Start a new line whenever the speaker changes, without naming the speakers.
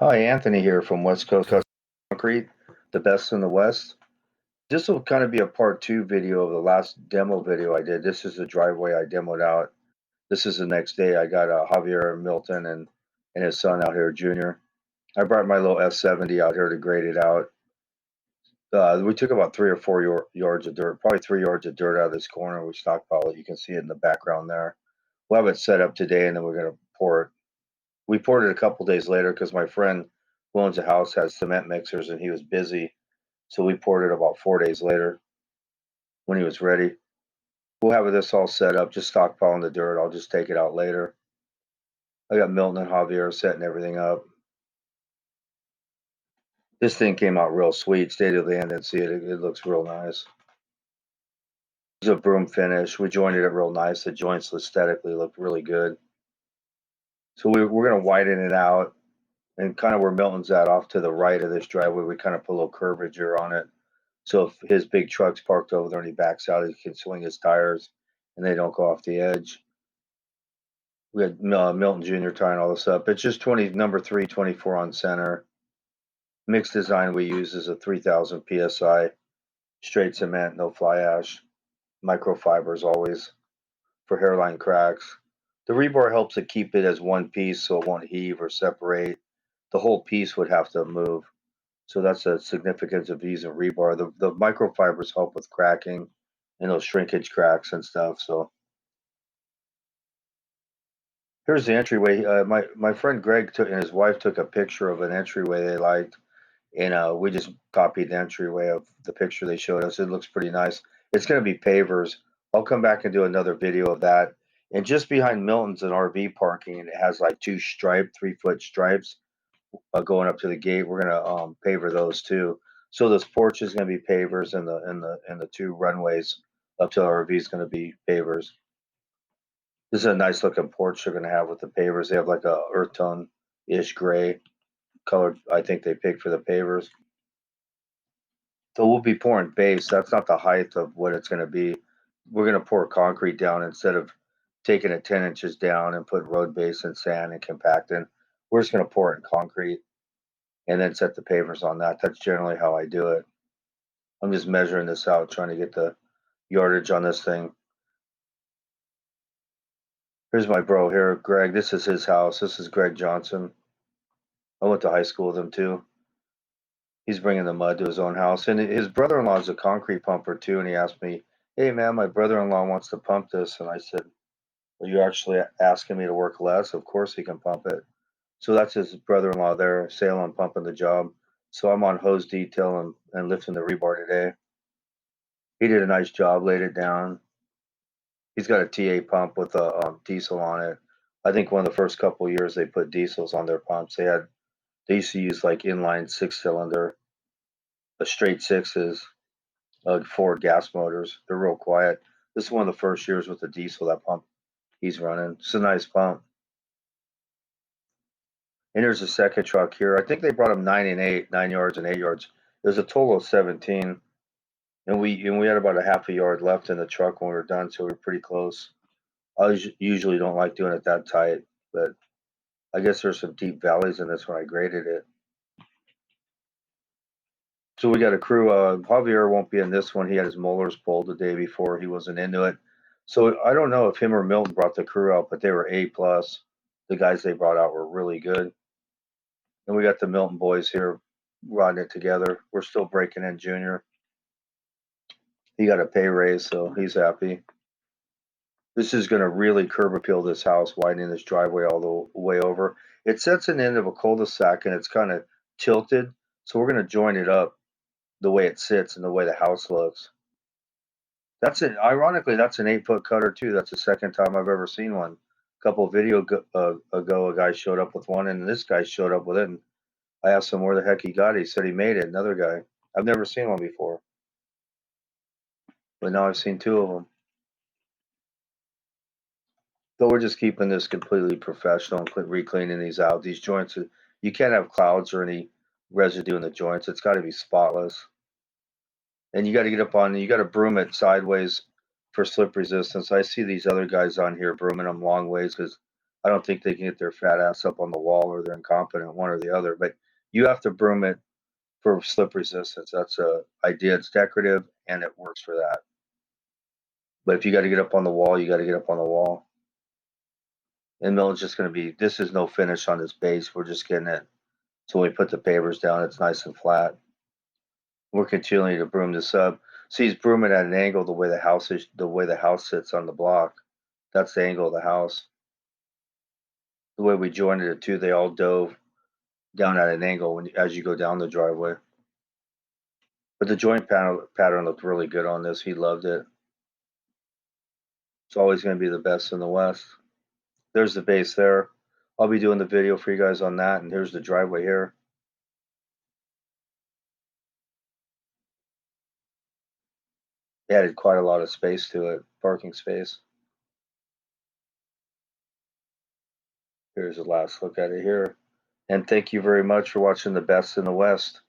Hi, Anthony here from West Coast Concrete, the best in the West. This will kind of be a part two video of the last demo video I did. This is the driveway I demoed out. This is the next day. I got Javier Milton and his son out here, Junior. I brought my little S70 out here to grade it out. We took about 3 or 4 yards of dirt, probably 3 yards of dirt out of this corner. We stockpiled it. You can see it in the background there. We'll have it set up today, and then we're going to pour it. We poured it a couple days later because my friend who owns a house has cement mixers and he was busy. So we poured it about 4 days later when he was ready. We'll have this all set up, just stockpiling the dirt. I'll just take it out later. I got Milton and Javier setting everything up. This thing came out real sweet. Stay till the end and see it. It looks real nice. It's a broom finish. We jointed it real nice. The joints aesthetically look really good. So we're going to widen it out. And kind of where Milton's at off to the right of this driveway, we kind of put a little curvature on it. So if his big truck's parked over there and he backs out, he can swing his tires and they don't go off the edge. We had Milton Jr. tying all this up. It's just number 324 on center. Mixed design we use is a 3000 psi, straight cement, no fly ash, microfibers always for hairline cracks. The rebar helps to keep it as one piece so it won't heave or separate. The whole piece would have to move. So that's the significance of using rebar. The microfibers help with cracking and those shrinkage cracks and stuff. So here's the entryway. My friend Greg and his wife took a picture of an entryway they liked, and we just copied the entryway of the picture they showed us. It looks pretty nice. It's going to be pavers. I'll come back and do another video of that. And just behind Milton's an RV parking, and it has like two striped 3-foot stripes going up to the gate. We're gonna paver those too. So this porch is gonna be pavers, and the two runways up to the RV is gonna be pavers. This is a nice looking porch they're gonna have with the pavers. They have like a earth tone ish gray colored. I think they picked for the pavers. So we'll be pouring base. That's not the height of what it's gonna be. We're gonna pour concrete down instead of taking it 10 inches down and put road base and sand and compacting. We're just gonna pour it in concrete and then set the pavers on that. That's generally how I do it. I'm just measuring this out, trying to get the yardage on this thing. Here's my bro here, Greg. This is his house. This is Greg Johnson. I went to high school with him too. He's bringing the mud to his own house. And his brother-in-law is a concrete pumper too. And he asked me, hey, man, my brother-in-law wants to pump this. And I said, are you actually asking me to work less? Of course he can pump it. So that's his brother-in-law there, Salem, pumping the job. So I'm on hose detail and lifting the rebar today. He did a nice job, laid it down. He's got a TA pump with a diesel on it. I think one of the first couple of years they put diesels on their pumps. They used to use like inline 6-cylinder, a straight sixes, Ford gas motors. They're real quiet. This is one of the first years with the diesel that pump he's running. It's a nice pump. And there's a second truck here. I think they brought him 9 yards and 8 yards. There's a total of 17. And we had about a half a yard left in the truck when we were done, so we were pretty close. I usually don't like doing it that tight, but I guess there's some deep valleys in this when I graded it. So we got a crew. Javier won't be in this one. He had his molars pulled the day before. He wasn't into it. So I don't know if him or Milton brought the crew out, but they were A+. The guys they brought out were really good. And we got the Milton boys here riding it together. We're still breaking in Junior. He got a pay raise, so he's happy. This is going to really curb appeal this house, widening this driveway all the way over. It sets an end of a cul-de-sac, and it's kind of tilted. So we're going to join it up the way it sits and the way the house looks. That's it. Ironically, that's an 8-foot cutter too. That's the second time I've ever seen one. A couple of video ago, a guy showed up with one, and this guy showed up with it. And I asked him where the heck he got it. He said he made it. Another guy. I've never seen one before, but now I've seen two of them. So we're just keeping this completely professional and re-cleaning these out. These joints, you can't have clouds or any residue in the joints. It's got to be spotless. And you got to get up on, you got to broom it sideways for slip resistance. I see these other guys on here brooming them long ways because I don't think they can get their fat ass up on the wall, or they're incompetent, one or the other. But you have to broom it for slip resistance. That's a idea. It's decorative and it works for that. But if you got to get up on the wall, you got to get up on the wall. And no, it's just going to be. This is no finish on this base. We're just getting it. So when we put the pavers down, it's nice and flat. We're continuing to broom this up. See, he's brooming at an angle the way the house is, the way the house sits on the block. That's the angle of the house. The way we joined it too, they all dove down at an angle as you go down the driveway. But the joint pattern looked really good on this. He loved it. It's always going to be the best in the West. There's the base there. I'll be doing the video for you guys on that. And here's the driveway here. Added quite a lot of space to it, parking space. Here's the last look at it here. And thank you very much for watching the best in the West.